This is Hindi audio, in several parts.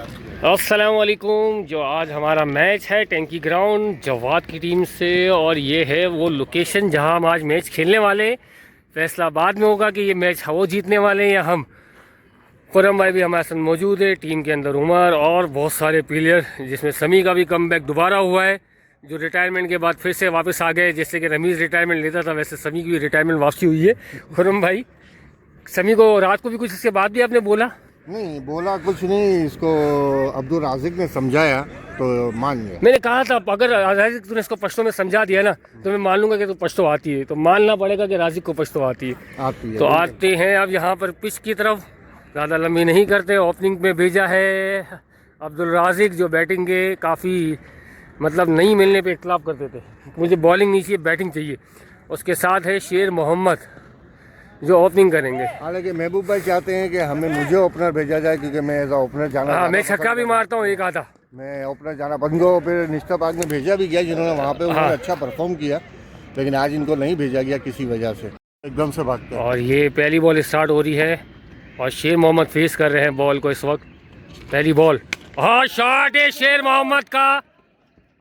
अस्सलाम वालेकुम। जो आज हमारा मैच है टेंकी ग्राउंड जवाद की टीम से, और ये है वो लोकेशन जहां हम आज मैच खेलने वाले हैं। फैसलाबाद में होगा कि ये मैच वो जीतने वाले हैं या हम। खुरम भाई भी हमारे साथ मौजूद है, टीम के अंदर उमर और बहुत सारे प्लेयर, जिसमें समी का भी कमबैक दोबारा हुआ है, जो रिटायरमेंट के बाद फिर से वापस आ गए। जैसे कि रमीज़ रिटायरमेंट लेता था, वैसे समी की भी रिटायरमेंट वापसी हुई है। खुरम भाई, समी को रात को भी कुछ इसके बाद भी आपने बोला? नहीं बोला कुछ नहीं, इसको अब्दुल राजिक ने समझाया तो मान गया। मैंने कहा था अगर राजिक तूने इसको पश्तो में समझा दिया ना, तो मैं मान लूंगा कि तू पश्तो आती है, तो मानना पड़ेगा कि राजिक को पश्तो आती है। आती है तो आते हैं अब यहाँ पर पिच की तरफ, ज़्यादा लंबी नहीं करते। ओपनिंग में भेजा है अब्दुल राजिक, जो बैटिंग के काफ़ी मतलब नहीं मिलने पे इख्तलाफ करते थे, मुझे बॉलिंग नहीं चाहिए बैटिंग चाहिए। उसके साथ है शेर मोहम्मद, जो ओपनिंग करेंगे। हालांकि महबूब भाई चाहते हैं कि मुझे ओपनर भेजा जाए, क्योंकि मैं एज ओपनर जाना। हाँ, मैं छक्का भी मारता हूँ एक आधा। मैं ओपनर जाना पसंद को फिर निश्ता पाक में भेजा भी गया, जिन्होंने वहाँ पे उन्होंने अच्छा परफॉर्म किया, लेकिन आज इनको नहीं भेजा गया किसी वजह से, एकदम से भागते हैं। और ये पहली बॉल स्टार्ट हो रही है और शेर मोहम्मद फेस कर रहे हैं बॉल को इस वक्त। पहली बॉल, हाँ शॉट है शेर मोहम्मद का,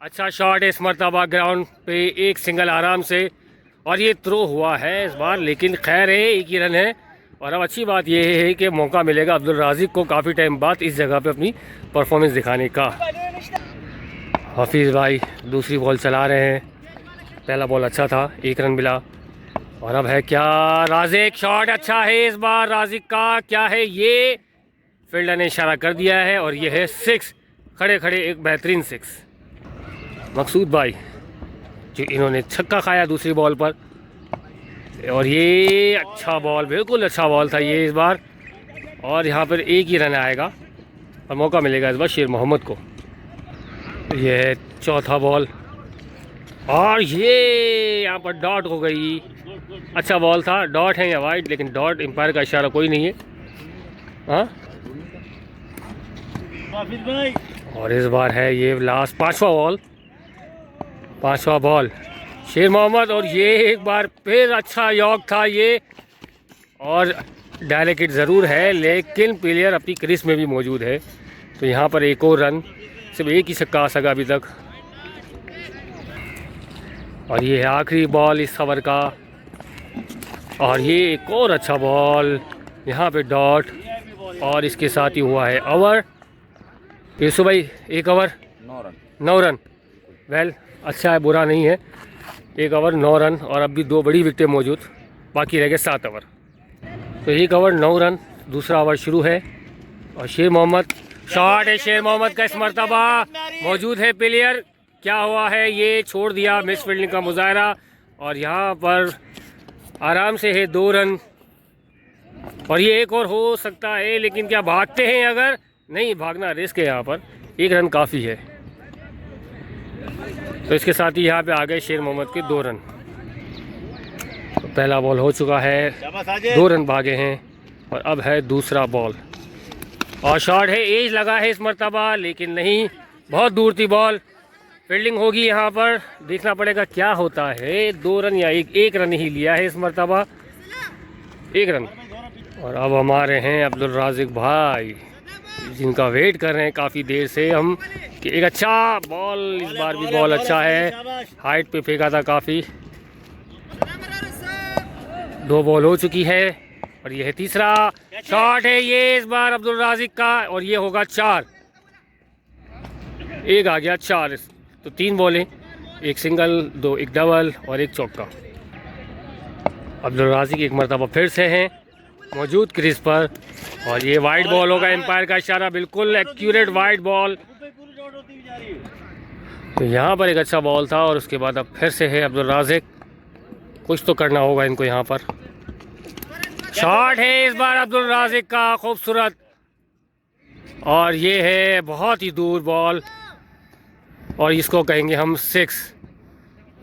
अच्छा शॉट है इस मरतबा ग्राउंड पे, एक सिंगल आराम से। और ये थ्रो हुआ है इस बार, लेकिन खैर है, एक ही रन है। और अब अच्छी बात यह है कि मौका मिलेगा अब्दुल राजिक को काफ़ी टाइम बाद इस जगह पे अपनी परफॉर्मेंस दिखाने का। हफीज़ भाई दूसरी बॉल चला रहे हैं, पहला बॉल अच्छा था, एक रन मिला। और अब है क्या, राजिक शॉट अच्छा है इस बार राजिक का, क्या है ये, फील्डर ने इशारा कर दिया है और ये है सिक्स, खड़े खड़े एक बेहतरीन सिक्स। मकसूद भाई जो इन्होंने छक्का खाया दूसरी बॉल पर, और ये अच्छा बॉल, बिल्कुल अच्छा बॉल था ये इस बार। और यहाँ पर एक ही रन आएगा और मौका मिलेगा इस बार शेर मोहम्मद को। ये है चौथा बॉल, और ये यहाँ पर डॉट हो गई। अच्छा बॉल था, डॉट है या वाइड, लेकिन डॉट एम्पायर का इशारा कोई नहीं है। हाँ, और इस बार है ये लास्ट पांचवा बॉल शेर मोहम्मद, और ये एक बार फिर अच्छा यॉक था ये, और डायरेक्ट हिट ज़रूर है, लेकिन प्लेयर अपनी क्रीज में भी मौजूद है। तो यहाँ पर एक और रन, सिर्फ एक ही छक्का आ सका अभी तक। और ये है आखिरी बॉल इस ओवर का, और ये एक और अच्छा बॉल, यहाँ पे डॉट, और इसके साथ ही हुआ है ओवर। यूसुफ भाई एक ओवर 9 रन, वेल अच्छा है, बुरा नहीं है। एक ओवर 9 रन, और अब भी 2 बड़ी विकेटें मौजूद, बाकी रह गए 7 ओवर। तो एक ओवर 9 रन, दूसरा ओवर शुरू है, और शेर मोहम्मद, शॉट है शेर मोहम्मद का इस मरतबा, मौजूद है प्लेयर, क्या हुआ है ये, छोड़ दिया मिस फील्डिंग का मुजाहरा। और यहाँ पर आराम से है 2 रन, और ये एक और हो सकता है, लेकिन क्या भागते हैं, अगर नहीं भागना रिस्क है यहाँ पर, एक रन काफ़ी है। तो इसके साथ ही यहाँ पे आ गए शेर मोहम्मद के 2 रन। तो पहला बॉल हो चुका है, 2 रन भागे हैं, और अब है दूसरा बॉल, और शॉट है, एज लगा है इस मरतबा, लेकिन नहीं, बहुत दूर थी बॉल, फील्डिंग होगी यहाँ पर, देखना पड़ेगा क्या होता है। 2 रन या एक रन ही लिया है इस मरतबा, 1 रन। और अब हमारे हैं अब्दुल राजिक भाई, जिनका वेट कर रहे हैं काफ़ी देर से हम कि एक अच्छा बॉल, इस बार भी बॉल अच्छा है, हाइट पे फेंका था काफ़ी। 2 बॉल हो चुकी है, और ये है तीसरा शॉट है ये इस बार अब्दुल राजिक का, और ये होगा 4, एक आ गया 4। तो 3 बॉलें, एक सिंगल, 2 एक डबल और एक चौका। अब्दुल राजिक एक मरतबा फिर से हैं मौजूद क्रीज पर, और ये वाइड बॉल होगा, एम्पायर का इशारा, बिल्कुल एक्यूरेट वाइड बॉल। तो यहाँ पर एक अच्छा बॉल था, और उसके बाद अब फिर से है अब्दुल राजिक, कुछ तो करना होगा इनको यहाँ पर। शॉट है इस बार अब्दुल राजिक का, खूबसूरत, और ये है बहुत ही दूर बॉल, और इसको कहेंगे हम 6,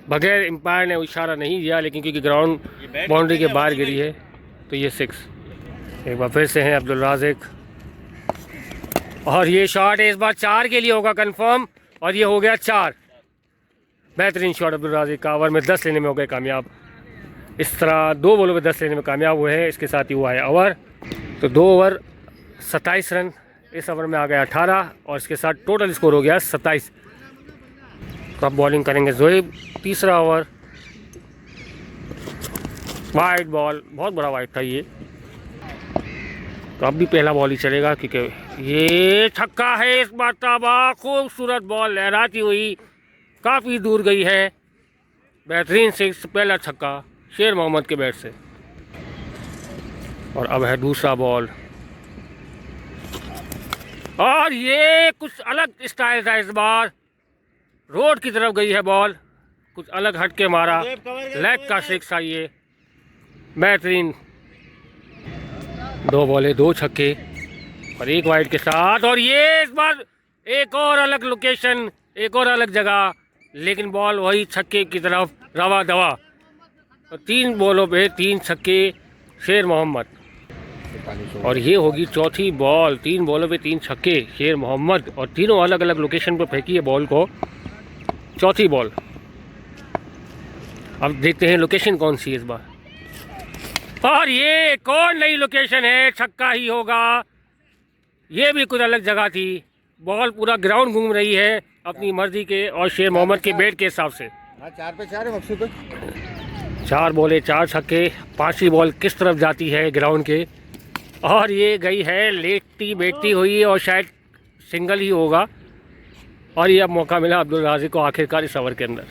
बगैर एम्पायर ने इशारा नहीं दिया, लेकिन क्योंकि ग्राउंड बाउंड्री के बाहर गिरी है, तो ये 6। एक बार फिर से हैं अब्दुल राजिक, और ये शॉट है इस बार 4 के लिए होगा कंफर्म, और ये हो गया 4। बेहतरीन शॉट अब्दुल राजिक का, ओवर में 10 लेने में हो गए कामयाब। इस तरह 2 बॉलों में 10 लेने में कामयाब हुए हैं, इसके साथ ही हुआ है ओवर। तो 2 ओवर 27 रन इस ओवर में आ गया 18 और इसके साथ टोटल स्कोर हो गया 27। तो अब बॉलिंग करेंगे जोएब, तीसरा ओवर। वाइड बॉल, बहुत बड़ा वाइड था ये। तो अब भी पहला बॉल ही चलेगा क्योंकि ये छक्का है इस मरतबा। खूबसूरत बॉल लहराती हुई काफ़ी दूर गई है। बेहतरीन सिक्स, पहला छक्का शेर मोहम्मद के बैट से। और अब है दूसरा बॉल और ये कुछ अलग स्टाइल था इस बार। रोड की तरफ गई है बॉल, कुछ अलग हट के मारा। लेग का सिक्स था ये, बेहतरीन। 2 बॉले 2 छक्के और 1 वाइड के साथ। और ये इस बार एक और अलग लोकेशन, एक और अलग जगह, लेकिन बॉल वही छक्के की तरफ रवा दवा। और 3 बॉलों पे 3 छक्के शेर मोहम्मद। और ये होगी चौथी बॉल। 3 बॉलों पे 3 छक्के शेर मोहम्मद और तीनों अलग अलग लोकेशन पर फेंकी है बॉल को। चौथी बॉल। अब देखते हैं लोकेशन कौन सी है इस बार। और ये कौन नई लोकेशन है, छक्का ही होगा। ये भी कुछ अलग जगह थी। बॉल पूरा ग्राउंड घूम रही है अपनी मर्जी के और शेर मोहम्मद के बैट के हिसाब से। 4 पे 4 है मकसूद है। 4 बॉले 4 छक्के। 5वीं बॉल किस तरफ जाती है ग्राउंड के, और ये गई है लेटती बैठती हुई और शायद सिंगल ही होगा। और ये अब मौका मिला अब्दुल राज़िक को आखिरकार इस ओवर के अंदर।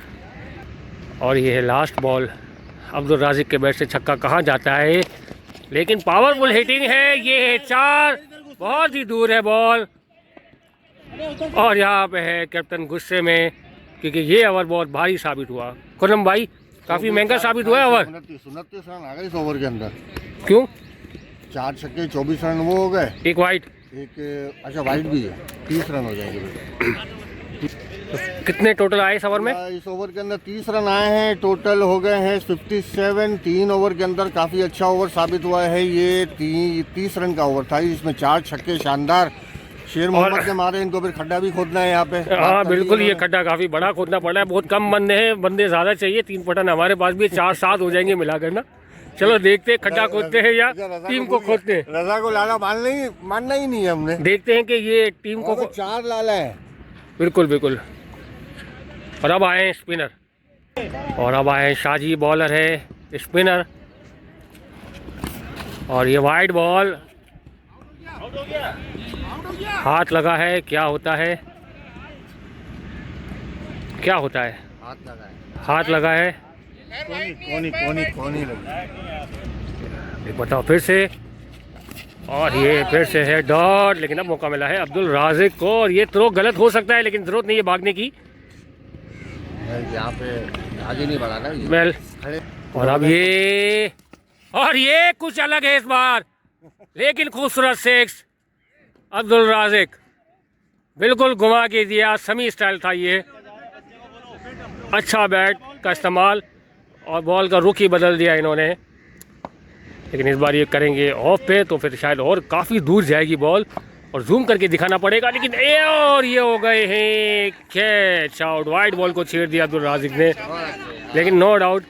और ये है लास्ट बॉल। अब्दुल राज़िक के बैट से छक्का कहाँ जाता है, लेकिन पावरफुल हिटिंग है। ये है 4, बहुत ही दूर है बॉल। और यहाँ पे है कैप्टन गुस्से में क्योंकि ये ओवर बहुत भारी साबित हुआ। खुरम भाई, काफ़ी महंगा साबित हुआ है ओवर। 29 रन आ गए इस ओवर के अंदर। क्यों? 4 छक्के 24 रन वो हो गए। 1 वाइड, एक अच्छा वाइड भी है, 30 रन हो जाएंगे। कितने टोटल आए इस ओवर में? इस ओवर के अंदर 30 रन आए हैं, टोटल हो गए हैं 57। 3 ओवर के अंदर काफ़ी अच्छा ओवर साबित हुआ है ये। 30 रन का ओवर था, इसमें 4 छक्के शानदार शेर मोहम्मद के मारे। इनको फिर खड्डा भी खोदना है यहाँ पे। हाँ बिल्कुल, ये खड्डा काफ़ी बड़ा खोदना पड़ा है। बहुत कम बंदे हैं, बंदे ज़्यादा चाहिए। 3 पटन हमारे पास भी 4-7 हो जाएंगे मिलाकर ना। चलो देखते हैं खड्डा खोदते हैं या टीम को खोदते हैं। रजा को लाला मानना ही नहीं है हमने। देखते हैं कि ये टीम को 4 लाला है। बिल्कुल बिल्कुल। और अब आए स्पिनर, और अब आए शाजी बॉलर है स्पिनर। और ये वाइड बॉल, हाथ लगा है। क्या होता है, क्या होता है? हाथ लगा है। कोनी एक बताओ फिर से। और ये फिर से है डॉट, लेकिन अब मौका मिला है अब्दुल राज़िक को। और ये थ्रो गलत हो सकता है, लेकिन जरूरत नहीं है भागने की। यहाँ पे आगे नहीं बढ़ाना वेल। और अब ये, और ये कुछ अलग है इस बार, लेकिन खूबसूरत सिक्स। अब्दुल राज़िक बिल्कुल घुमा के दिया, समी स्टाइल था ये। अच्छा बैट का इस्तेमाल और बॉल का रुख ही बदल दिया इन्होंने। लेकिन इस बार ये करेंगे ऑफ पे, तो फिर शायद और काफ़ी दूर जाएगी बॉल और जूम करके दिखाना पड़ेगा। लेकिन और ये हो गए हैं कैच आउट। वाइड बॉल को छेड़ दिया अब्दुल राज़िक ने, लेकिन नो डाउट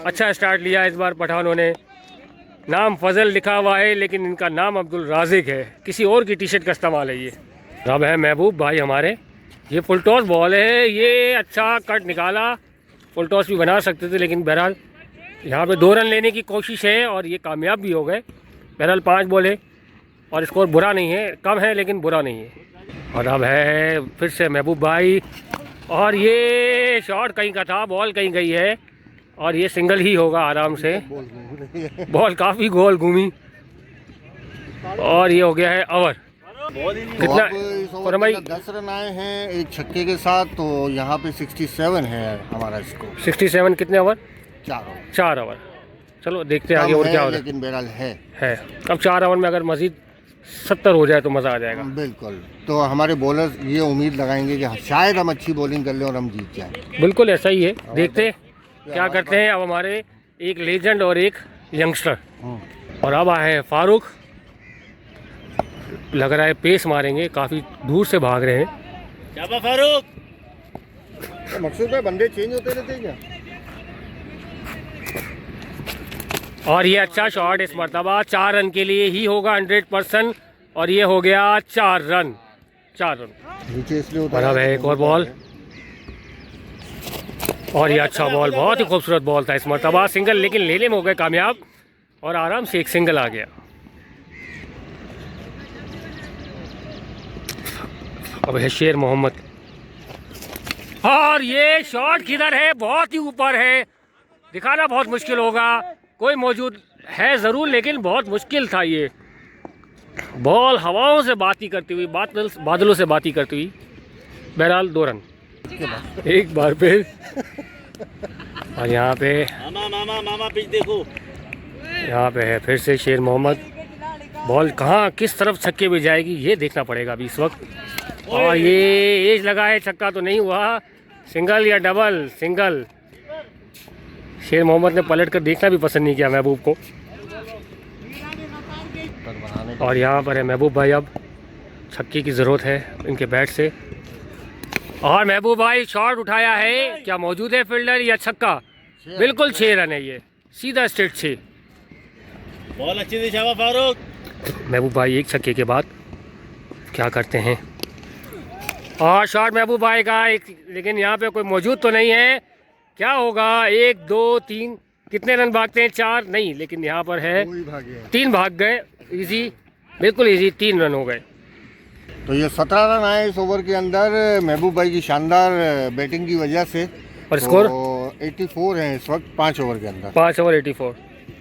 अच्छा स्टार्ट लिया इस बार पठानों ने। नाम फजल लिखा हुआ है, लेकिन इनका नाम अब्दुल राज़िक है। किसी और की टी शर्ट का इस्तेमाल है ये। अब है महबूब भाई हमारे। ये फुल टॉस बॉल है, ये अच्छा कट निकाला। फुल टॉस भी बना सकते थे, लेकिन बहरहाल यहाँ पे 2 रन लेने की कोशिश है और ये कामयाब भी हो गए। बहरहाल 5 बॉल है और स्कोर बुरा नहीं है, कम है लेकिन बुरा नहीं है। और अब है फिर से महबूब भाई, और ये शॉट कहीं का था, बॉल कहीं गई है और ये सिंगल ही होगा आराम से। बॉल काफ़ी गोल घूमी और ये हो गया है ओवर। कितना? तो भाई 10 रन आए हैं एक छक्के के साथ, तो यहाँ पे 67 है हमारा स्कोर। 67 कितने ओवर? 4 ओवर। चलो देखते हैं आगे और क्या होता है। लेकिन बहरहाल है। अब 4 ओवर में अगर मजीद 70 हो जाए तो मज़ा आ जाएगा। बिल्कुल। तो हमारे बॉलर ये उम्मीद लगाएंगे कि शायद हम अच्छी बॉलिंग कर लें और हम जीत जाएं। बिल्कुल ऐसा ही है, देखते हैं क्या करते हैं। अब हमारे एक लेजेंड और एक यंगस्टर। और अब आए हैं फारूक। लग रहा है पेस मारेंगे, काफ़ी दूर से भाग रहे हैं। क्या फारूक? मकसूद में बंदे चेंज होते रहते हैं क्या? और ये अच्छा शॉट इस मरतबा 4 रन के लिए ही होगा 100%। और ये हो गया 4 रन। नीचे इसलिए और अब है एक और बॉल, और ये अच्छा बॉल, बहुत ही खूबसूरत बॉल था इस मरतबा। सिंगल लेकिन लेने में हो गए कामयाब और आराम से एक सिंगल आ गया। अब है शेर मोहम्मद, और ये शॉट किधर है, बहुत ही ऊपर है, दिखाना बहुत मुश्किल होगा। कोई मौजूद है ज़रूर लेकिन बहुत मुश्किल था। ये बॉल हवाओं से बाती करती हुई, बादलों से बाती करती हुई। बहरहाल 2 रन एक बार फिर। और यहाँ पे मामा पिच देखो, यहाँ पे है फिर से शेर मोहम्मद। बॉल कहाँ किस तरफ छक्के में जाएगी ये देखना पड़ेगा अभी इस वक्त। और ये एज लगा है, छक्का तो नहीं हुआ, सिंगल या डबल। सिंगल। शेर मोहम्मद ने पलट कर देखना भी पसंद नहीं किया महबूब को। और यहाँ पर है महबूब भाई, अब छक्के की ज़रूरत है इनके बैट से। और महबूब भाई शॉट उठाया है, क्या मौजूद है फील्डर या छक्का? बिल्कुल 6 रन है, ये सीधा स्ट्रेट 6। बॉल अच्छी दिशा में फारूक। महबूब भाई एक छक्के के बाद क्या करते हैं? और शॉट महबूब भाई का एक, लेकिन यहाँ पे कोई मौजूद तो नहीं है। क्या होगा? 1 2 3 कितने रन भागते हैं? 4 नहीं, लेकिन यहाँ पर है 3 भाग गए। इजी, बिल्कुल इजी 3 रन हो गए। तो ये 17 रन आए इस ओवर के अंदर महबूब भाई की शानदार बैटिंग की वजह से। और स्कोर 84 है इस वक्त 5 ओवर के अंदर। 5 ओवर 84।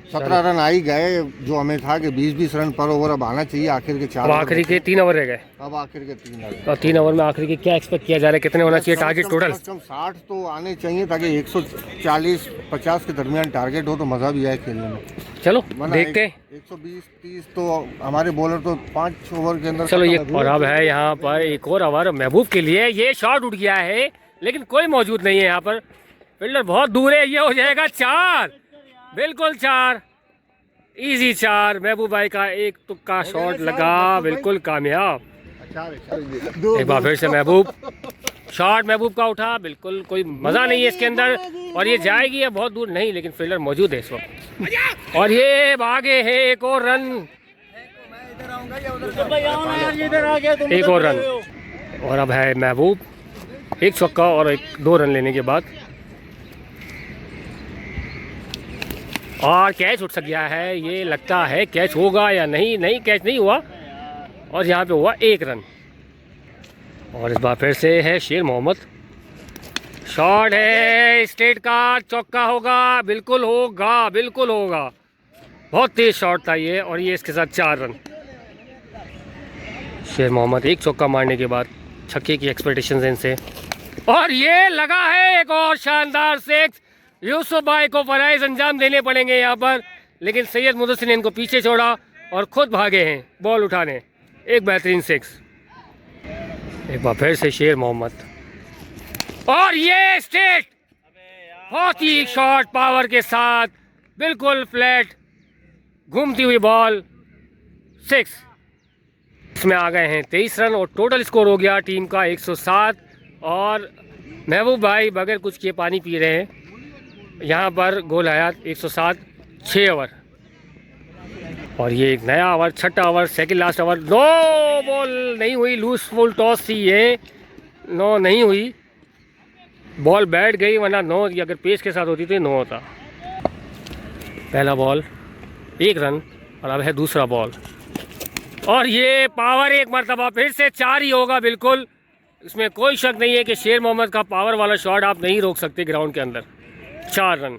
17 रन आ ही गए, जो हमें था कि 20-20 रन पर ओवर अब आना चाहिए। आखिर के 4 अब आखिरी के 3 ओवर रह गए। अब आखिर के 3 रन, और 3 ओवर में आखिरी के क्या एक्सपेक्ट किया जा रहा है? कितने होना चाहिए टारगेट टोटल? 60 तो आने चाहिए ताकि 140-50 के दरमियान टारगेट हो तो मज़ा भी आए खेलने में। चलो देखते हैं। 120-30 तो हमारे बॉलर तो 5 ओवर के अंदर। चलो ये, और अब है यहाँ पर एक और ओवर महबूब के लिए। ये शॉट उठ गया है लेकिन कोई मौजूद नहीं है यहाँ पर, फील्डर बहुत दूर है। ये हो जाएगा 4, बिल्कुल 4, इजी 4। महबूब भाई का एक तुक्का शॉट लगा, बिल्कुल कामयाब। एक बार फिर से महबूब, शॉट महबूब का उठा, बिल्कुल कोई मज़ा नहीं है इसके अंदर। और ये जाएगी या बहुत दूर नहीं, लेकिन फील्डर मौजूद है इस वक्त। और ये भागे हैं, एक और रन, एक और रन। और अब है महबूब, एक छक्का और 2 रन लेने के बाद। और कैच उठ गया है, ये लगता है कैच होगा या नहीं। नहीं, कैच नहीं हुआ, और यहाँ पे हुआ 1 रन। और इस बार फिर से है शेर मोहम्मद, शॉट है स्ट्रेट का, चौका होगा, बिल्कुल होगा, बिल्कुल होगा। बहुत तेज शॉट था ये, और ये इसके साथ 4 रन। शेर मोहम्मद एक चौका मारने के बाद छक्के की एक्सपेक्टेशंस हैं इनसे। और ये लगा है एक और शानदार 6। यूसुफ भाई को फराइज अंजाम देने पड़ेंगे यहाँ पर, लेकिन सैयद मुदस्सिर ने इनको पीछे छोड़ा और खुद भागे हैं बॉल उठाने। एक बेहतरीन 6। एक बार फिर से शेर मोहम्मद, और ये स्ट्रेट, बहुत ही शॉर्ट पावर के साथ, बिल्कुल फ्लैट घूमती हुई बॉल 6। इसमें आ गए हैं 23 रन, और टोटल स्कोर हो गया टीम का 107। और महबूब भाई बगैर कुछ किए पानी पी रहे हैं। यहाँ पर गोल हयात 107, 6 ओवर। और ये एक नया ओवर, 6ठा over, second last over. No ball नहीं हुई, लूज फुल टॉस थी ये, नो नहीं हुई, बॉल बैठ गई, वरना 9, अगर पेस के साथ होती तो 9 होता। पहला बॉल 1 रन, और अब है दूसरा बॉल, और ये पावर एक मरतबा फिर से 4 ही होगा। बिल्कुल इसमें कोई शक नहीं है कि शेर मोहम्मद का पावर वाला शॉट आप नहीं रोक सकते ग्राउंड के अंदर। 4 रन।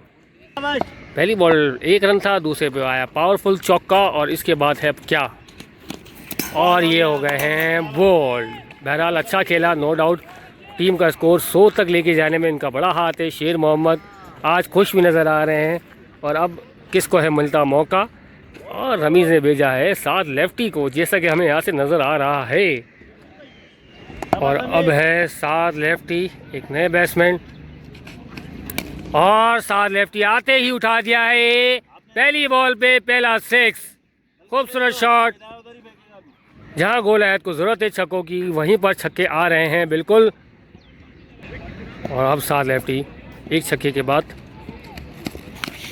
पहली बॉल 1 रन था, दूसरे पे आया पावरफुल चौका, और इसके बाद है क्या? और ये हो गए हैं बोल्ड। बहरहाल अच्छा खेला, नो डाउट। टीम का स्कोर 100 तक लेके जाने में इनका बड़ा हाथ है। शेर मोहम्मद आज खुश भी नज़र आ रहे हैं। और अब किसको है मिलता मौका? और रमीज़ ने भेजा है 7 लेफ्टी को, जैसा कि हमें यहाँ से नज़र आ रहा है। और अब है 7 लेफ्टी, एक नए बैट्समैन, और 7 लेफ्टी आते ही उठा दिया है। पहली बॉल पे पहला 6, खूबसूरत शॉट। जहां गोल हयात को ज़रूरत है छक्कों की, वहीं पर छक्के आ रहे हैं बिल्कुल। और अब 7 लेफ्टी, एक छक्के के बाद,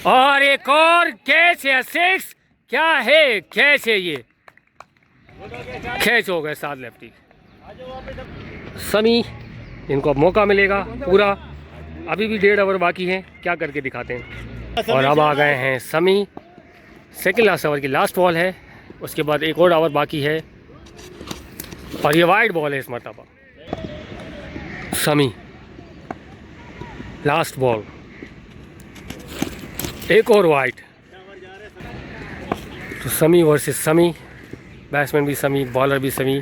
और एक और कैच है 6। क्या है? कैच है ये, कैच हो गए 7 लेफ्टी। समी, इनको अब मौका मिलेगा पूरा, अभी भी 1.5 ओवर बाकी है, क्या करके दिखाते हैं। और अब आ गए हैं समी, सेकंड लास्ट ओवर की लास्ट बॉल है, उसके बाद एक और ओवर बाकी है और ये वाइड बॉल है इस मरतबा। समी लास्ट बॉल, एक और वाइड। तो समी वर्सेस समी, बैट्समैन भी समी, बॉलर भी समी।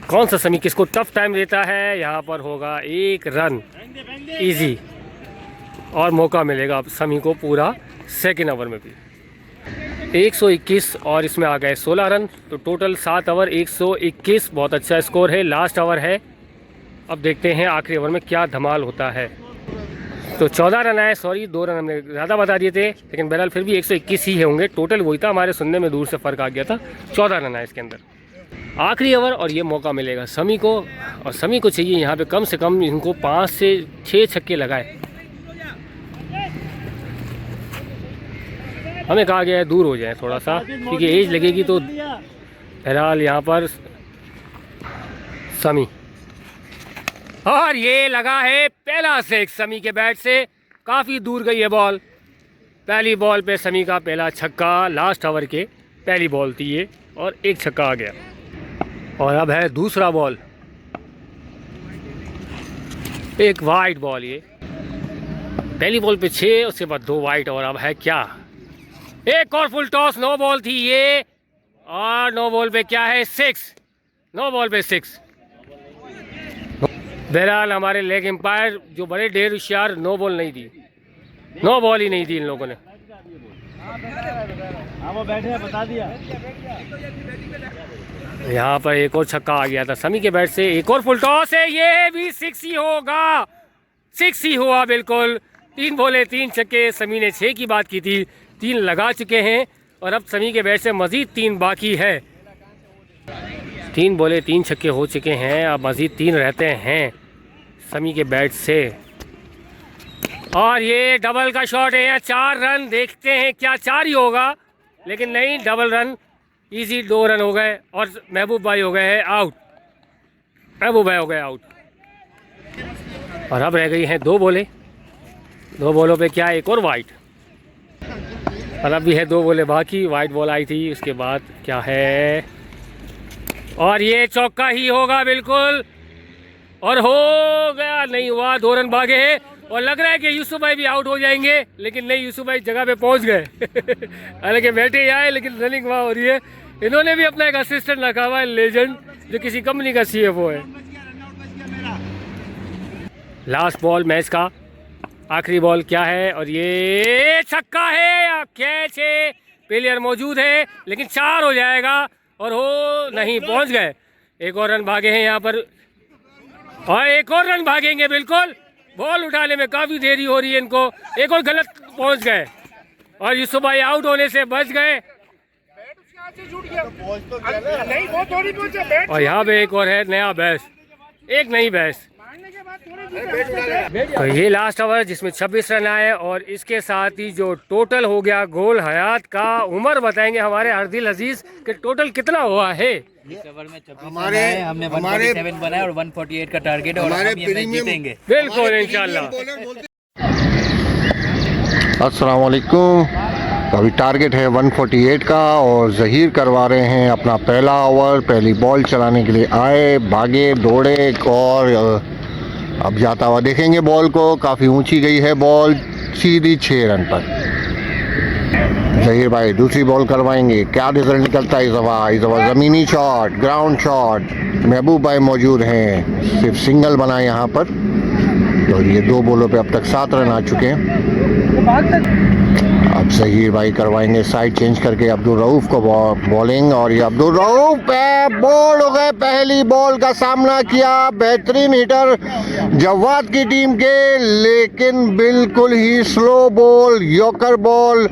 कौन सा समी किसको टफ टाइम देता है। यहाँ पर होगा 1 रन इजी और मौका मिलेगा अब समी को पूरा सेकेंड ओवर में भी। 121 और इसमें आ गए 16 रन, तो टोटल 7 ओवर 121, बहुत अच्छा स्कोर है। लास्ट ओवर है, अब देखते हैं आखिरी ओवर में क्या धमाल होता है। तो 14 रन आए, सॉरी 2 रन हमने ज़्यादा बता दिए थे, लेकिन बहरहाल फिर भी 121 ही होंगे, टोटल वही था, हमारे सुनने में दूर से फ़र्क आ गया था। 14 रन आए इसके अंदर। आखिरी ओवर और ये मौका मिलेगा समी को, और समी को चाहिए यहाँ पे कम से कम इनको 5 से 6 छक्के लगाए। हमें कहा गया है दूर हो जाए थोड़ा सा, क्योंकि एज लगेगी। तो बहरहाल यहाँ पर समी, और ये लगा है पहला 6 समी के बैट से, काफ़ी दूर गई है बॉल। पहली बॉल पे समी का पहला छक्का, लास्ट ओवर के पहली बॉल थी ये, और एक छक्का आ गया। और अब है दूसरा बॉल, एक वाइड बॉल। ये पहली बॉल पे 6, उसके बाद 2 वाइड, और अब है क्या, एक और फुल टॉस। 9 बॉल थी ये, और 9 बॉल पे क्या है 6, 9 बॉल पे 6। बहरहाल हमारे लेग एम्पायर जो बड़े ढेर होशियार, 9 बॉल नहीं दी, 9 बॉल ही नहीं दी इन लोगों ने। वो बैठे बता दिया। यहाँ पर एक और छक्का आ गया था समी के बैट से, एक और फुल टॉस है, ये भी 6 ही होगा, 6 ही हुआ बिल्कुल। 3 बॉले 3 छक्के, समी ने 6 की बात की थी, 3 लगा चुके हैं, और अब समी के बैट से मज़ीद 3 बाकी है। 3 बॉले 3 छक्के हो चुके हैं, अब मज़ीद 3 रहते हैं समी के बैट से। और ये डबल का शॉट है, 4 रन, देखते हैं क्या 4 ही होगा, लेकिन नहीं, डबल रन, इजी 2 रन हो गए, और महबूब भाई हो गए हैं आउट, महबूब भाई हो गए आउट। और अब रह गई हैं 2 बॉलें, 2 बॉलों पे क्या, एक और वाइड, और अब भी है 2 बॉलें बाकी। वाइड बॉल आई थी, उसके बाद क्या है, और ये चौका ही होगा बिल्कुल, और हो गया, नहीं हुआ, 2 रन भागे हैं, और लग रहा है कि यूसुफ भाई भी आउट हो जाएंगे, लेकिन नहीं, यूसुफ भाई जगह पे पहुंच गए। हालांकि बैठे ही आए, लेकिन रनिंग वहाँ हो रही है। इन्होंने भी अपना एक असिस्टेंट रखा हुआ है, लेजेंड, जो किसी कंपनी का CFO है। लास्ट बॉल मैच का, आखिरी बॉल क्या है, और ये छक्का है, कैच है, प्लेयर मौजूद है, लेकिन 4 हो जाएगा, और हो नहीं, पहुंच गए। एक और रन भागे हैं यहाँ पर, और एक और रन भागेंगे बिल्कुल। बॉल उठाने में काफ़ी देरी हो रही है इनको, एक और गलत पहुंच गए, और यूसुफ भाई आउट होने से बच गए। और यहाँ पे एक और है नया बैस, एक नई बैस। तो ये लास्ट ओवर जिसमें 26 रन आए, और इसके साथ ही जो टोटल हो गया गोल हयात का, उमर बताएंगे हमारे अर्दिल अजीज कि टोटल कितना हुआ है। इस ओवर में 26 रन आए, हमने 147 बनाया और 148 का टारगेट है, और हम ये मैच जीतेंगे बिल्कुल इंशाल्लाह। अस्सलाम वालेकुम। तो अभी टारगेट है 148 का, और ज़हीर करवा रहे हैं अपना पहला ओवर। पहली बॉल चलाने के लिए आए, भागे, दौड़े, और अब जाता हुआ देखेंगे बॉल को। काफ़ी ऊंची गई है बॉल, सीधी 6 रन पर। ज़हीर भाई दूसरी बॉल करवाएंगे, क्या रिजल्ट निकलता है इस दफ़ा। ज़मीनी शॉट, ग्राउंड शॉट, महबूब भाई मौजूद हैं, सिर्फ सिंगल बना यहाँ पर। तो ये 2 बॉलों पे अब तक 7 रन आ चुके हैं। अब ज़हीर भाई करवाएंगे साइड चेंज करके अब्दुल रऊफ़ को बॉलिंग, और ये अब्दुल रऊफ़ पे बॉल हो गए। पहली बॉल का सामना किया बेहतरीन हिटर जवाद की टीम के, लेकिन बिल्कुल ही स्लो बॉल, यॉर्कर बॉल,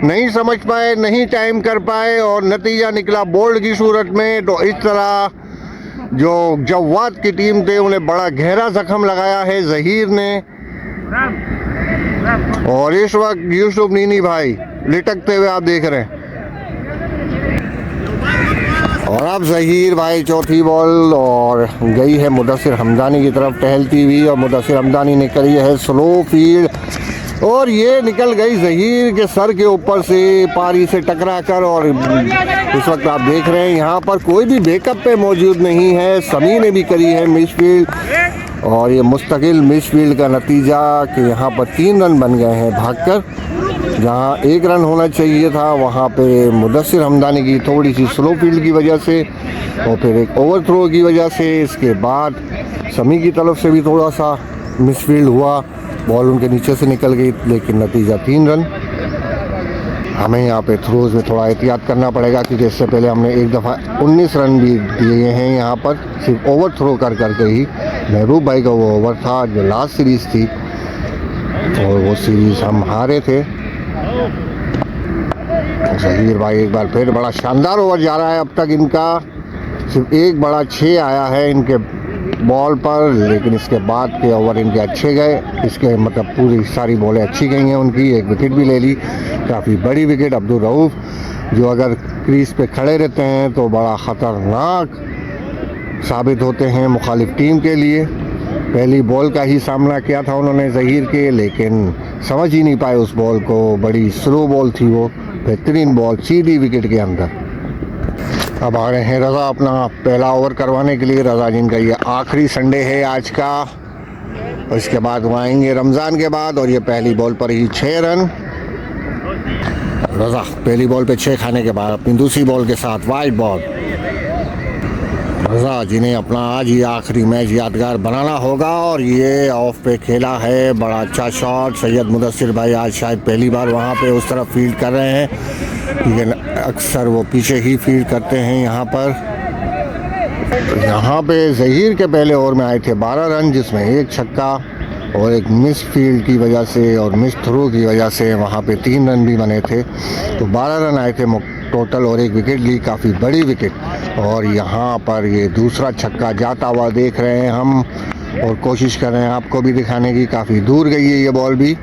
नहीं समझ पाए, नहीं टाइम कर पाए, और नतीजा निकला बोल्ड की सूरत में। तो इस तरह जो जवाद की टीम थे उन्हें बड़ा गहरा जख्म लगाया है ज़हीर ने। और इस वक्त यूसुफ नीनी भाई लिटकते हुए आप देख रहे हैं, और अब ज़हीर भाई चौथी बॉल और गई है मुदस्सिर हमदानी की तरफ टहलती हुई, और मुदस्सिर हमदानी ने करी है स्लो फील्ड और ये निकल गई ज़हीर के सर के ऊपर से पारी से टकरा कर। और इस वक्त आप देख रहे हैं यहाँ पर कोई भी बैकअप पे मौजूद नहीं है। समी ने भी करी है मिस फील्ड और ये मुस्तकिल मिस फील्ड का नतीजा कि यहाँ पर 3 रन बन गए हैं भागकर। जहाँ 1 रन होना चाहिए था वहाँ पे मुदस्सिर हमदानी की थोड़ी सी स्लो फील्ड की वजह से और फिर एक ओवर थ्रो की वजह से, इसके बाद समी की तरफ से भी थोड़ा सा मिस फील्ड हुआ, बॉल उनके नीचे से निकल गई, लेकिन नतीजा 3 रन। हमें यहाँ पे थ्रोज में थोड़ा एहतियात करना पड़ेगा क्योंकि इससे पहले हमने एक दफ़ा 19 रन भी दिए हैं यहाँ पर सिर्फ ओवर थ्रो कर करके ही। महबूब भाई का वो ओवर था जो लास्ट सीरीज़ थी और वो सीरीज़ हम हारे थे। ज़हीर भाई एक बार फिर बड़ा शानदार ओवर जा रहा है। अब तक इनका सिर्फ एक बड़ा 6 आया है इनके बॉल पर, लेकिन इसके बाद के ओवर इनके अच्छे गए। इसके मतलब पूरी सारी बॉलें अच्छी गई हैं उनकी। एक विकेट भी ले ली, काफ़ी बड़ी विकेट अब्दुल रऊफ़, जो अगर क्रीज पे खड़े रहते हैं तो बड़ा ख़तरनाक साबित होते हैं मुखालिफ टीम के लिए। पहली बॉल का ही सामना किया था उन्होंने ज़हीर के, लेकिन समझ ही नहीं पाए उस बॉल को। बड़ी स्लो बॉल थी वो, बेहतरीन बॉल सीधी विकेट के अंदर। अब आ रहे हैं रज़ा अपना पहला ओवर करवाने के लिए। रज़ा जिनका ये आखिरी संडे है आज का, और इसके बाद वो आएंगे रमज़ान के बाद, और ये पहली बॉल पर ही 6 रन। रज़ा पहली बॉल पे 6 खाने के बाद अपनी दूसरी बॉल के साथ वाइड बॉल। रज़ा जिन्हें अपना आज ही आखिरी मैच यादगार बनाना होगा, और ये ऑफ पे खेला है, बड़ा अच्छा शॉट। सैयद मुदस्सिर भाई आज शायद पहली बार वहाँ पे उस तरफ फील्ड कर रहे हैं, लेकिन अक्सर वो पीछे ही फील्ड करते हैं यहाँ पर। यहाँ पे ज़हीर के पहले ओवर में आए थे 12 रन, जिसमें 1 छक्का और एक मिस फील्ड की वजह से और मिस थ्रो की वजह से वहाँ पे 3 रन भी बने थे। तो 12 रन आए थे टोटल और 1 विकेट ली, काफ़ी बड़ी विकेट। और यहाँ पर ये दूसरा छक्का जाता हुआ देख रहे हैं हम, और कोशिश कर रहे हैं आपको भी दिखाने की। काफ़ी दूर गई है ये बॉल भी।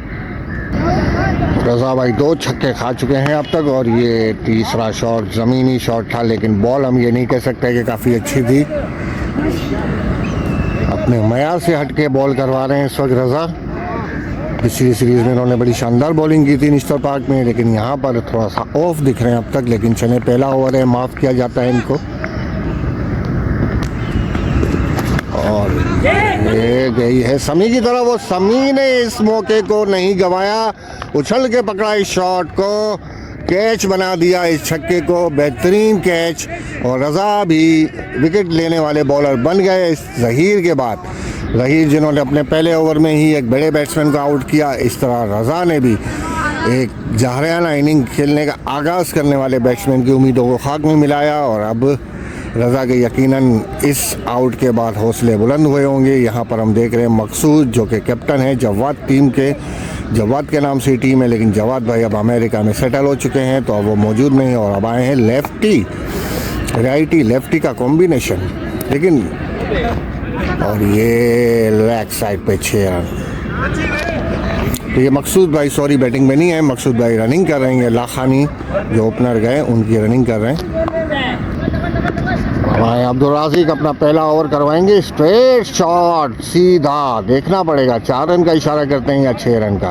रज़ा भाई 2 छक्के खा चुके हैं अब तक, और ये तीसरा शॉट ज़मीनी शॉट था, लेकिन बॉल हम ये नहीं कह सकते कि काफ़ी अच्छी थी। अपने मयार से हटके बॉल करवा रहे हैं इस वक्त रज़ा। पिछली सीरीज़ में उन्होंने बड़ी शानदार बॉलिंग की थी निश्चित पार्क में, लेकिन यहाँ पर थोड़ा सा ऑफ दिख रहे हैं अब तक। लेकिन चले पहला ओवर है, माफ़ किया जाता है इनको। और ये गई है समी की तरफ, वो समी ने इस मौके को नहीं गंवाया, उछल के पकड़ा इस शॉट को, कैच बना दिया इस छक्के को, बेहतरीन कैच। और रज़ा भी विकेट लेने वाले बॉलर बन गए इस ज़हीर के बाद। ज़हीर जिन्होंने अपने पहले ओवर में ही एक बड़े बैट्समैन को आउट किया, इस तरह रज़ा ने भी एक जहराना इनिंग खेलने का आगाज़ करने वाले बैट्समैन की उम्मीदों को खाक में मिलाया। और अब रज़ा के यकीनन इस आउट के बाद हौसले बुलंद हुए होंगे। यहाँ पर हम देख रहे हैं मकसूद जो कि कैप्टन है जवाद टीम के, जवाद के नाम से टीम है, लेकिन जवाद भाई अब अमेरिका में सेटल हो चुके हैं तो अब वो मौजूद नहीं। और अब आए हैं लेफ्टी राइटी लेफ्टी का कॉम्बिनेशन, लेकिन और ये लेग साइड पे 6 रन। तो ये मकसूद भाई सॉरी बैटिंग में नहीं है, मकसूद भाई रनिंग कर रहे हैं। लाखानी जो ओपनर गए उनकी रनिंग कर रहे हैं। भाई अब्दुल राज़िक अपना पहला ओवर करवाएंगे, स्ट्रेट शॉट सीधा, देखना पड़ेगा 4 रन का इशारा करते हैं या 6 रन का।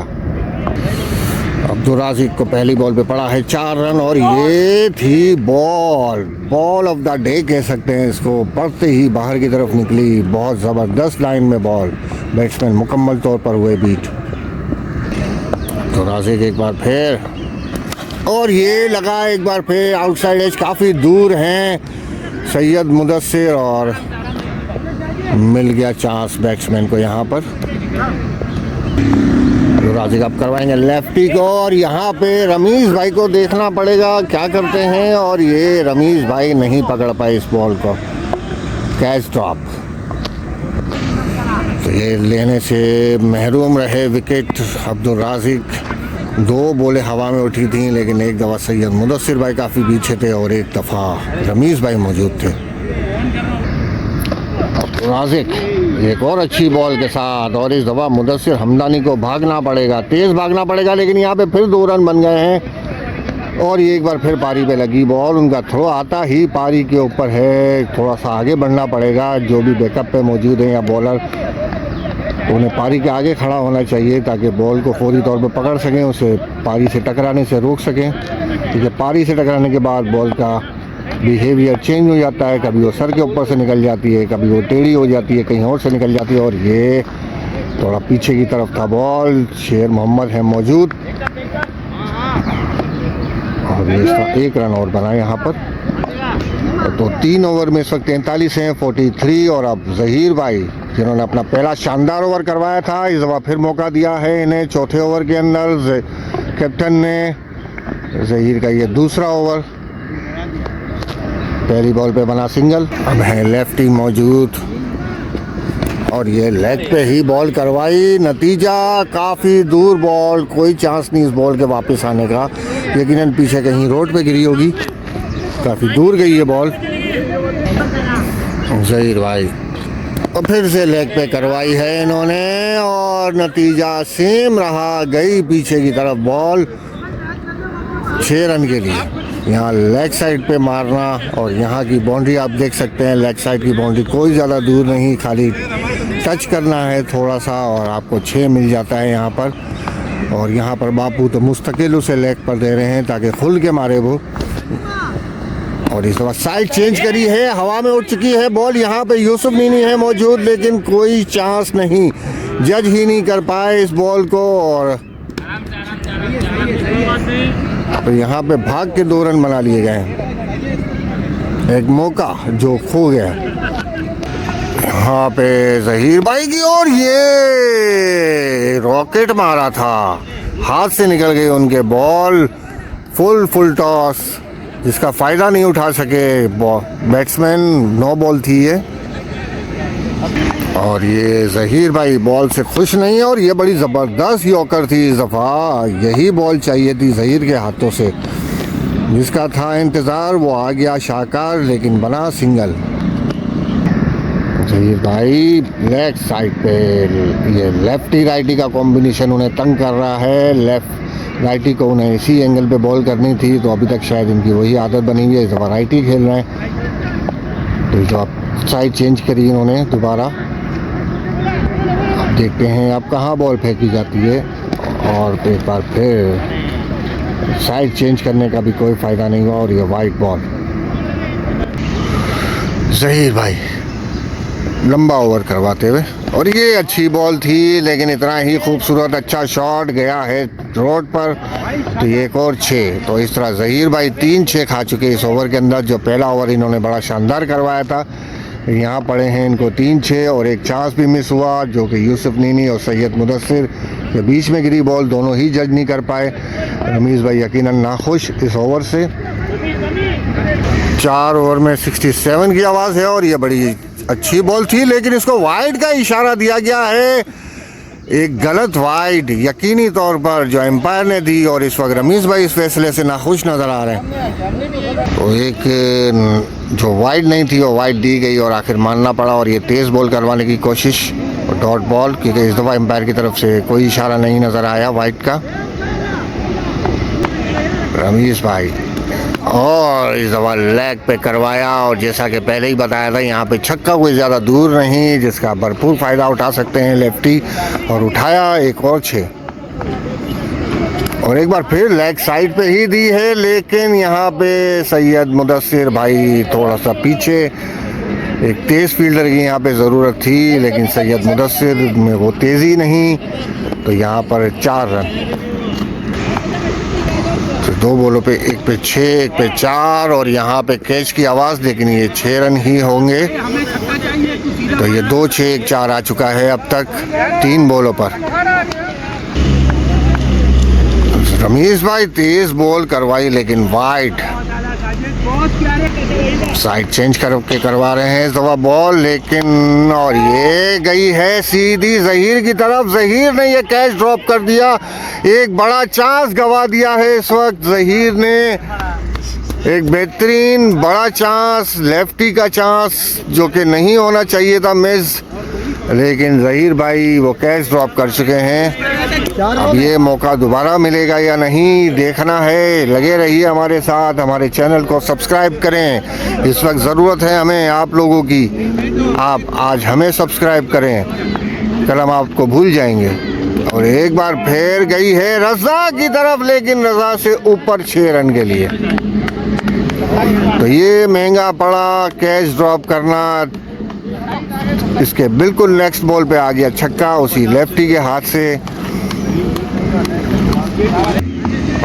अब्दुल राज़िक को पहली बॉल पे पड़ा है 4 रन, और ये थी बॉल ऑफ द डे कह सकते हैं इसको। पड़ते ही बाहर की तरफ निकली, बहुत ज़बरदस्त लाइन में बॉल, बैट्समैन मुकम्मल तौर पर हुए बीट। अब्दुल राज़िक एक बार फिर, और ये लगा एक बार फिर आउटसाइड एज, काफ़ी दूर हैं सैयद मुदस्सिर, और मिल गया चांस बैट्समैन को यहाँ पर। राज़िक अब करवाएंगे लेफ्टी को, और यहाँ पे रमीज़ भाई को देखना पड़ेगा क्या करते हैं, और ये रमीज़ भाई नहीं पकड़ पाए इस बॉल को, कैच ड्रॉप। तो ये लेने से महरूम रहे विकेट अब्दुल राज़िक। 2 बॉलें हवा में उठी थी, लेकिन एक दफ़ा सैयद मुदस्सिर भाई काफ़ी पीछे थे और एक दफ़ा रमीज़ भाई मौजूद थे। राज़िक एक और अच्छी बॉल के साथ, और इस दफ़ा मुदस्सिर हमदानी को भागना पड़ेगा, तेज़ भागना पड़ेगा, लेकिन यहाँ पे फिर 2 रन बन गए हैं। और ये एक बार फिर पारी पे लगी बॉल, उनका थ्रो आता ही पारी के ऊपर है, थोड़ा सा आगे बढ़ना पड़ेगा। जो भी बैकअप पे मौजूद हैं या बॉलर, उन्हें पारी के आगे खड़ा होना चाहिए ताकि बॉल को फौरी तौर पे पकड़ सकें, उसे पारी से टकराने से रोक सकें। क्योंकि पारी से टकराने के बाद बॉल का बिहेवियर चेंज हो जाता है, कभी वो सर के ऊपर से निकल जाती है, कभी वो टेढ़ी हो जाती है, कहीं और से निकल जाती है। और ये थोड़ा पीछे की तरफ था बॉल, शेर मोहम्मद है मौजूद और ये इसका 1 रन और बना यहाँ पर। तो 3 ओवर में इस वक्त 43 हैं, 43। और अब जहीर भाई जिन्होंने अपना पहला शानदार ओवर करवाया था, इस दफ़ा फिर मौका दिया है इन्हें चौथे ओवर के अंदर। कैप्टन ने जहीर का ये दूसरा ओवर, पहली बॉल पे बना सिंगल। अब है लेफ्टी मौजूद और ये लेग पे ही बॉल करवाई, नतीजा काफ़ी दूर बॉल, कोई चांस नहीं इस बॉल के वापस आने का। यकीनन पीछे कहीं रोड पे गिरी होगी, काफ़ी दूर गई ये बॉल। जहीर भाई और फिर से लेग पे करवाई है इन्होंने और नतीजा सेम रहा, गई पीछे की तरफ बॉल 6 रन के लिए। यहाँ लेग साइड पे मारना और यहाँ की बाउंड्री आप देख सकते हैं, लेग साइड की बाउंड्री कोई ज़्यादा दूर नहीं, खाली टच करना है थोड़ा सा और आपको 6 मिल जाता है यहाँ पर। और यहाँ पर बापू तो मुस्तकिल उसे लेग पर दे रहे हैं ताकि खुल के मारे वो। और इस बार साइड चेंज करी है, हवा में उठ चुकी है बॉल। यहाँ पे यूसुफ नीनी है मौजूद लेकिन कोई चांस नहीं, जज ही नहीं कर पाए इस बॉल को। और तो यहाँ पे भाग के 2 रन बना लिए गए, एक मौका जो खो गया। यहाँ पे जहीर भाई की और ये रॉकेट मारा था, हाथ से निकल गई उनके बॉल, फुल टॉस जिसका फ़ायदा नहीं उठा सके बैट्समैन। 9 बॉल थी ये और ये जहीर भाई बॉल से खुश नहीं है और ये बड़ी ज़बरदस्त यॉर्कर थी इस दफ़ा। यही बॉल चाहिए थी जहीर के हाथों से, जिसका था इंतज़ार, वो आ गया शाहकार लेकिन बना सिंगल। जहीर भाई लेग साइड पे, ये लेफ्टी राइटी का कॉम्बिनेशन उन्हें तंग कर रहा है। लेफ्ट राइटी को उन्हें इसी एंगल पे बॉल करनी थी, तो अभी तक शायद इनकी वही आदत बनी हुई है, इस दफ़ा राइटी खेल रहे हैं। तो जो अब साइड चेंज करी इन्होंने दोबारा, अब देखते हैं अब कहाँ बॉल फेंकी जाती है। और एक बार फिर साइड चेंज करने का भी कोई फ़ायदा नहीं हुआ और ये वाइट बॉल। जहीर भाई लंबा ओवर करवाते हुए और ये अच्छी बॉल थी लेकिन इतना ही खूबसूरत अच्छा शॉट गया है रोड पर, तो ये एक और 6। तो इस तरह जहीर भाई 3-6 खा चुके इस ओवर के अंदर। जो पहला ओवर इन्होंने बड़ा शानदार करवाया था, यहाँ पड़े हैं इनको 3-6 और एक चांस भी मिस हुआ जो कि यूसुफ नीनी और सैयद मुदस्सिर के बीच में गिरी बॉल, दोनों ही जज नहीं कर पाए। रमीज़ भाई यकीनन नाखुश इस ओवर से। 4 ओवर में 67 की आवाज़ है और ये बड़ी अच्छी बॉल थी लेकिन इसको वाइड का इशारा दिया गया है, एक गलत वाइड यकीनी तौर पर जो एम्पायर ने दी और इस वक्त रमीज़ भाई इस फैसले से नाखुश नज़र आ रहे हैं। तो एक जो वाइड नहीं थी वो वाइड दी गई और आखिर मानना पड़ा और ये तेज़ बॉल करवाने की कोशिश और डॉट बॉल, क्योंकि इस दफ़ा एम्पायर की तरफ से कोई इशारा नहीं नज़र आया वाइड का। रमीज़ भाई और इस दफ़ा लेग पे करवाया और जैसा कि पहले ही बताया था यहाँ पे छक्का कोई ज़्यादा दूर नहीं, जिसका भरपूर फ़ायदा उठा सकते हैं लेफ्टी, और उठाया एक और 6। और एक बार फिर लेग साइड पे ही दी है लेकिन यहाँ पे सैयद मुदस्सिर भाई थोड़ा सा पीछे, एक तेज़ फील्डर की यहाँ पे ज़रूरत थी लेकिन सैयद मुदस्सिर में वो तेज़ी नहीं, तो यहाँ पर 4 रन। 2 बॉलों पे, एक पे 6 एक पे 4 और यहाँ पे कैच की आवाज़, लेकिन ये 6 रन ही होंगे। तो ये 2 6 1 4 आ चुका है अब तक 3 बॉलों पर। रमीज़ भाई तेज़ बॉल करवाई लेकिन वाइड, साइड चेंज करके करवा रहे हैं इस दफ़ा बॉल लेकिन, और ये गई है सीधी जहीर की तरफ। जहीर ने ये कैच ड्रॉप कर दिया, एक बड़ा चांस गवा दिया है इस वक्त जहीर ने, एक बेहतरीन बड़ा चांस, लेफ्टी का चांस जो कि नहीं होना चाहिए था मिस, लेकिन जहीर भाई वो कैच ड्रॉप कर चुके हैं। अब ये मौका दोबारा मिलेगा या नहीं देखना है। लगे रहिए हमारे साथ, हमारे चैनल को सब्सक्राइब करें। इस वक्त ज़रूरत है हमें आप लोगों की। आप आज हमें सब्सक्राइब करें, कल हम आपको भूल जाएंगे। और एक बार फिर गई है रज़ा की तरफ, लेकिन रज़ा से ऊपर 6 रन के लिए। तो ये महंगा पड़ा कैच ड्रॉप करना। इसके बिल्कुल नेक्स्ट बॉल पे आ गया छक्का उसी लेफ्टी के हाथ से।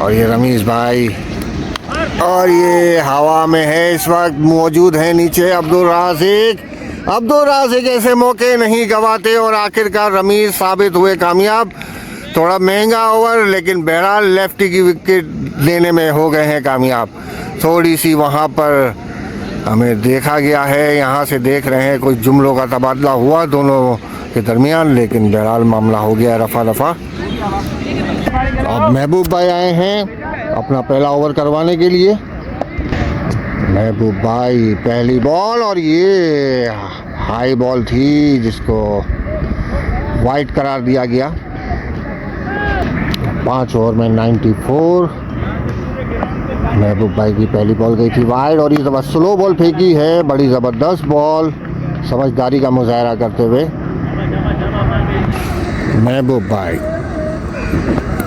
और ये रमीज भाई, और ये हवा में है इस वक्त, मौजूद है नीचे अब्दुल राज़िक ऐसे मौके नहीं गवाते और आखिरकार रमीज साबित हुए कामयाब। थोड़ा महंगा ओवर, लेकिन बहरहाल लेफ्टी की विकेट लेने में हो गए हैं कामयाब। थोड़ी सी वहाँ पर हमें देखा गया है, यहाँ से देख रहे हैं कुछ जुमलों का तबादला हुआ दोनों के दरमियान, लेकिन बहरहाल मामला हो गया रफा दफा। अब महबूब भाई आए हैं अपना पहला ओवर करवाने के लिए। महबूब भाई पहली बॉल, और ये हाई बॉल थी जिसको वाइड करार दिया गया। 5 ओवर में 94। महबूब भाई की पहली बॉल गई थी वाइड, और ये जबरदस्त स्लो बॉल फेंकी है, बड़ी ज़बरदस्त बॉल, समझदारी का मुजाहरा करते हुए महबूब भाई।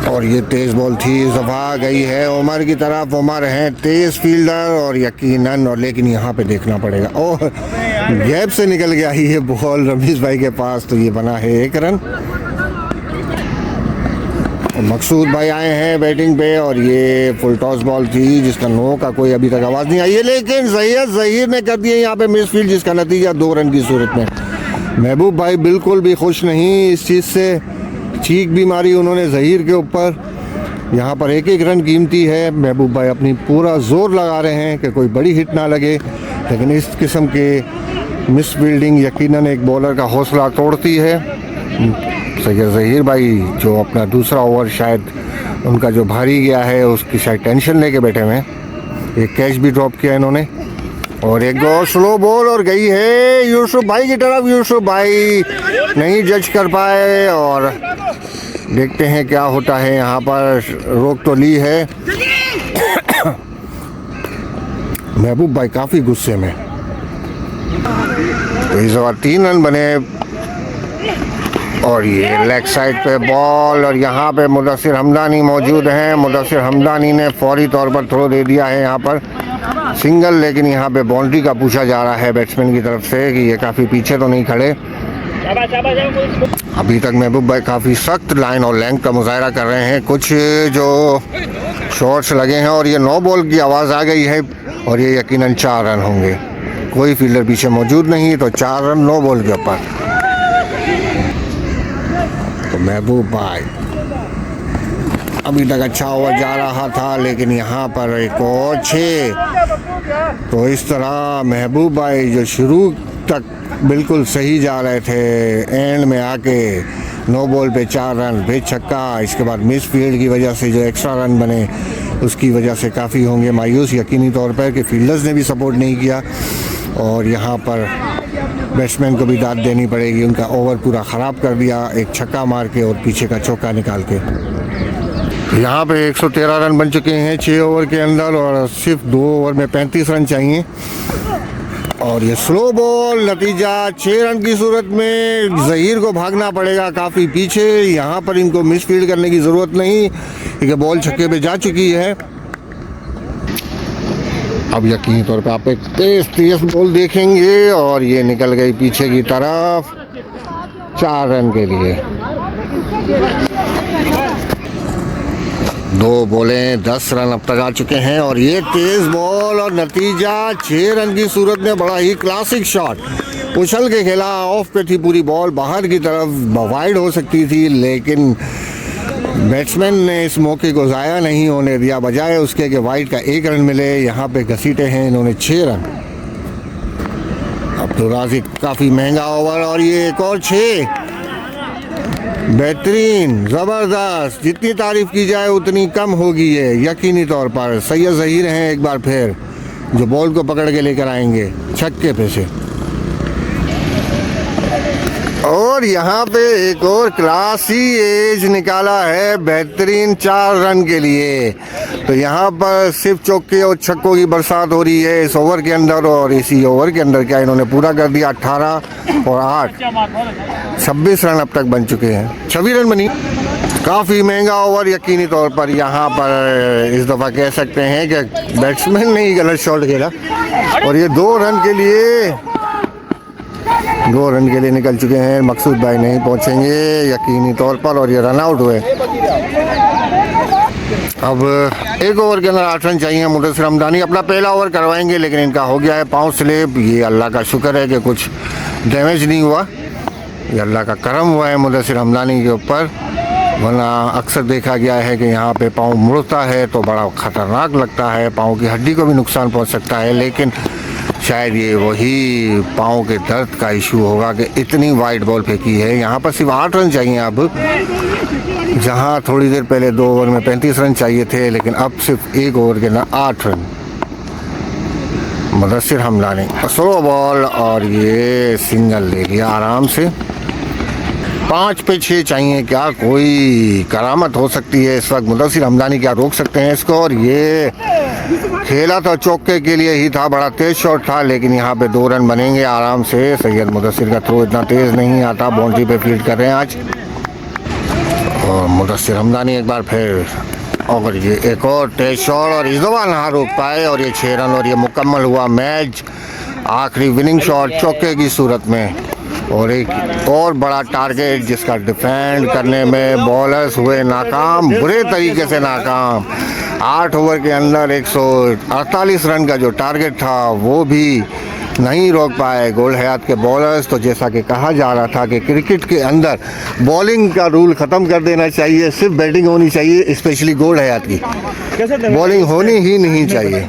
और ये तेज़ बॉल थी, इस दफ़ा गई है उमर की तरफ। उमर हैं तेज़ फील्डर और यकीनन, और लेकिन यहाँ पे देखना पड़ेगा, ओह गैप से निकल गया ये बॉल रमीज भाई के पास। तो ये बना है 1 रन। मकसूद भाई आए हैं बैटिंग पे, और ये फुल टॉस बॉल थी जिसका नो का कोई अभी तक आवाज़ नहीं आई है, लेकिन ज़हीर ने कर दिया यहाँ पे मिस फील्ड, जिसका नतीजा 2 रन की सूरत में। महबूब भाई बिल्कुल भी खुश नहीं इस चीज़ से, चीख भी मारी उन्होंने ज़हीर के ऊपर। यहाँ पर 1-1 रन कीमती है। महबूब भाई अपनी पूरा ज़ोर लगा रहे हैं कि कोई बड़ी हिट ना लगे, लेकिन इस किस्म के मिस फील्डिंग यकीनन एक बॉलर का हौसला तोड़ती है। सैयद ज़हीर भाई जो अपना दूसरा ओवर शायद उनका जो भारी गया है उसकी शायद टेंशन लेके बैठे हुए हैं। एक कैच भी ड्रॉप किया इन्होंने, और एक और स्लो बॉल, और गई है यूसुफ भाई की तरफ। यूसुफ भाई नहीं जज कर पाए, और देखते हैं क्या होता है। यहाँ पर रोक तो ली है। महबूब भाई काफ़ी गुस्से में। तो इस बार 3 रन बने, और ये लेग साइड पे बॉल, और यहाँ पे मुदस्सिर हमदानी मौजूद हैं। मुदस्सिर हमदानी ने फौरी तौर पर थ्रो दे दिया है यहाँ पर सिंगल, लेकिन यहाँ पे बाउंड्री का पूछा जा रहा है बैट्समैन की तरफ से कि ये काफ़ी पीछे तो नहीं खड़े। अभी तक महबूब भाई काफ़ी सख्त लाइन और लेंथ का मुजाहरा कर रहे हैं। कुछ जो शॉट्स लगे हैं, और ये 9 बॉल की आवाज़ आ गई है, और ये यकीनन 4 रन होंगे। कोई फील्डर पीछे मौजूद नहीं, तो 4 रन 9 बॉल के ऊपर। तो महबूब भाई अभी तक अच्छा ओवर जा रहा था, लेकिन यहाँ पर एक और 6। तो इस तरह महबूब भाई जो शुरू तक बिल्कुल सही जा रहे थे, एंड में आके 9 बॉल पे 4 रन, फिर छक्का, इसके बाद मिस फील्ड की वजह से जो एक्स्ट्रा रन बने उसकी वजह से काफ़ी होंगे मायूस यकीनी तौर पर कि फील्डर्स ने भी सपोर्ट नहीं किया। और यहाँ पर बैट्समैन को भी दाद देनी पड़ेगी, उनका ओवर पूरा ख़राब कर दिया एक छक्का मार के और पीछे का चौका निकाल के। यहाँ पे 113 रन बन चुके हैं 6 ओवर के अंदर, और सिर्फ 2 ओवर में 35 रन चाहिए। और ये स्लो बॉल, नतीजा 6 रन की सूरत में ज़हीर को भागना पड़ेगा काफ़ी पीछे। यहाँ पर इनको मिस फील्ड करने की ज़रूरत नहीं क्योंकि बॉल छक्के पे जा चुकी है। अब यकीनी तौर पे आप एक तेज़ बॉल देखेंगे, और ये निकल गई पीछे की तरफ 4 रन के लिए। 2 बॉलें 10 रन अब तक आ चुके हैं, और ये तेज़ बॉल, और नतीजा 6 रन की सूरत में बड़ा ही क्लासिक शॉट उछल के खेला। ऑफ पे थी पूरी बॉल, बाहर की तरफ वाइड हो सकती थी, लेकिन बैट्समैन ने इस मौके को ज़ाया नहीं होने दिया, बजाय उसके कि वाइड का 1 रन मिले। यहाँ पे घसीटे हैं इन्होंने 6 रन। अब्दुल राज़िक काफ़ी महंगा ओवर, और ये एक और 6। बेहतरीन, ज़बरदस्त, जितनी तारीफ़ की जाए उतनी कम होगी ये यकीनी तौर पर। सैयद ज़हीर हैं एक बार फिर जो बॉल को पकड़ के लेकर आएंगे छक्के पे से। ओ और यहाँ पे एक और क्लासी एज निकाला है बेहतरीन 4 रन के लिए। तो यहाँ पर सिर्फ चौके और छक्कों की बरसात हो रही है इस ओवर के अंदर, और इसी ओवर के अंदर क्या इन्होंने पूरा कर दिया 18 और 8 26 रन अब तक बन चुके हैं। 26 रन बनी। काफ़ी महंगा ओवर यकीनी तौर पर यहाँ पर इस दफ़ा कह सकते हैं कि बैट्समैन ने ही गलत शॉट खेला और ये 2 रन के लिए निकल चुके हैं। मकसूद भाई नहीं पहुँचेंगे यकीनी तौर पर और ये रन आउट हुए। अब एक ओवर के अंदर 8 रन चाहिए। मुदस्सिर हमदानी अपना पहला ओवर करवाएंगे, लेकिन इनका हो गया है पाँव स्लिप। ये अल्लाह का शुक्र है कि कुछ डैमेज नहीं हुआ, ये अल्लाह का करम हुआ है मुदस्सिर हमदानी के ऊपर, वरना अक्सर देखा गया है कि यहाँ पे पाँव मुड़ता है तो बड़ा ख़तरनाक लगता है, पाँव की हड्डी को भी नुकसान पहुँच सकता है। लेकिन शायद ये वही पाँव के दर्द का इशू होगा कि इतनी वाइड बॉल फेंकी है। यहाँ पर सिर्फ 8 रन चाहिए अब, जहाँ थोड़ी देर पहले 2 ओवर में 35 रन चाहिए थे, लेकिन अब सिर्फ 1 ओवर के अंदर 8 run. Mudassir Hamdani slow ball और ये सिंगल ले लिया आराम से। 5 पे 6 चाहिए, क्या कोई करामत हो सकती है इस वक्त? मुदस्सिर हमदानी क्या रोक सकते हैं इसको? और ये खेला तो चौके के लिए ही था, बड़ा तेज शॉट था, लेकिन यहाँ पे 2 रन बनेंगे आराम से। सैयद मुदस्सिर का थ्रो इतना तेज नहीं आता, बाउंड्री पे फील्ड कर रहे हैं आज। और मुदस्सिर हमदानी एक बार फिर, और ये एक और तेज शॉट और इस दफा ना रोक पाए और ये 6 रन और ये मुकम्मल हुआ मैच। आखिरी विनिंग शॉट चौके की सूरत में और एक और बड़ा टारगेट जिसका डिफेंड करने में बॉलर्स हुए नाकाम, बुरे तरीके से नाकाम। 8 ओवर के अंदर 148 रन का जो टारगेट था वो भी नहीं रोक पाए गोल्ड हयात के बॉलर्स। तो जैसा कि कहा जा रहा था कि क्रिकेट के अंदर बॉलिंग का रूल ख़त्म कर देना चाहिए, सिर्फ बैटिंग होनी चाहिए, स्पेशली गोल्ड हयात की बॉलिंग होनी ही नहीं चाहिए।